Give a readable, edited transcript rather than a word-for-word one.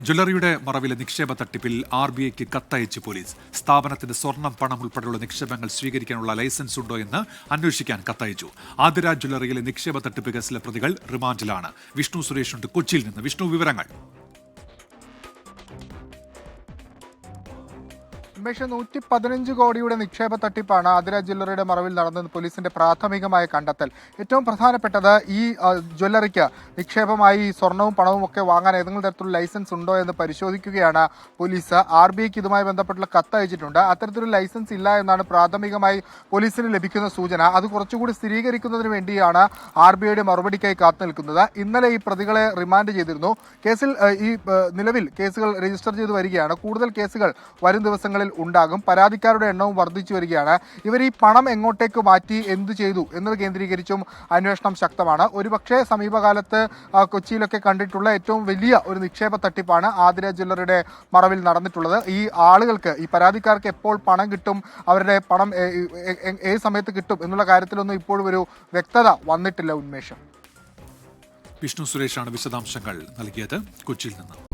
ജ്വല്ലറിയുടെ മറവിലെ നിക്ഷേപ തട്ടിപ്പിൽ RBIക്ക് കത്തയച്ച് പോലീസ്. സ്ഥാപനത്തിന്റെ സ്വർണം, പണം ഉൾപ്പെടെയുള്ള നിക്ഷേപങ്ങൾ സ്വീകരിക്കാനുള്ള ലൈസൻസ് ഉണ്ടോ എന്ന് അന്വേഷിക്കാൻ കത്തയച്ചു. ആതിര ജ്വല്ലറിയിലെ നിക്ഷേപ തട്ടിപ്പ് കേസിലെ പ്രതികൾ റിമാൻഡിലാണ്. വിഷ്ണു സുരേഷ് ഉണ്ട് കൊച്ചിയിൽ നിന്ന്. വിഷ്ണു, വിവരങ്ങൾ. 115 കോടിയുടെ നിക്ഷേപ തട്ടിപ്പാണ് ആതിര ജ്വല്ലറിയുടെ മറവിൽ നടന്നത് പോലീസിന്റെ പ്രാഥമികമായ കണ്ടെത്തൽ. ഏറ്റവും പ്രധാനപ്പെട്ടത് ഈ ജ്വല്ലറിക്ക് നിക്ഷേപമായി സ്വർണവും പണവും ഒക്കെ വാങ്ങാൻ ഏതെങ്കിലും തരത്തിലുള്ള ലൈസൻസ് ഉണ്ടോ എന്ന് പരിശോധിക്കുകയാണ് പോലീസ്. RBIക്ക് ഇതുമായി ബന്ധപ്പെട്ടുള്ള കത്ത് അയച്ചിട്ടുണ്ട്. അത്തരത്തിലൊരു ലൈസൻസ് ഇല്ല എന്നാണ് പ്രാഥമികമായി പോലീസിന് ലഭിക്കുന്ന സൂചന. അത് കുറച്ചുകൂടി സ്ഥിരീകരിക്കുന്നതിന് വേണ്ടിയാണ് RBIയുടെ മറുപടിക്കായി കാത്തു നിൽക്കുന്നത്. ഇന്നലെ ഈ പ്രതികളെ റിമാൻഡ് ചെയ്തിരുന്നു. കേസിൽ നിലവിൽ കേസുകൾ രജിസ്റ്റർ ചെയ്തു വരികയാണ്. കൂടുതൽ കേസുകൾ വരും ദിവസങ്ങളിൽ ഉണ്ടാകും. പരാതിക്കാരുടെ എണ്ണവും വർദ്ധിച്ചു വരികയാണ്. ഇവർ ഈ പണം എങ്ങോട്ടേക്ക് മാറ്റി, എന്തു ചെയ്തു എന്നത് കേന്ദ്രീകരിച്ചും അന്വേഷണം ശക്തമാണ്. ഒരുപക്ഷെ സമീപകാലത്ത് കൊച്ചിയിലൊക്കെ കണ്ടിട്ടുള്ള ഏറ്റവും വലിയ ഒരു നിക്ഷേപ തട്ടിപ്പാണ് ആതിര ജ്വല്ലറിയുടെ മറവിൽ നടന്നിട്ടുള്ളത്. ഈ ആളുകൾക്ക്, ഈ പരാതിക്കാർക്ക് എപ്പോൾ പണം കിട്ടും, അവരുടെ പണം ഏത് സമയത്ത് കിട്ടും എന്നുള്ള കാര്യത്തിലൊന്നും ഇപ്പോഴും ഒരു വ്യക്തത വന്നിട്ടില്ല. ഉന്മേഷം. വിഷ്ണു സുരേഷാണ് വിശദാംശങ്ങൾ നൽകിയത് കൊച്ചിയിൽ നിന്ന്.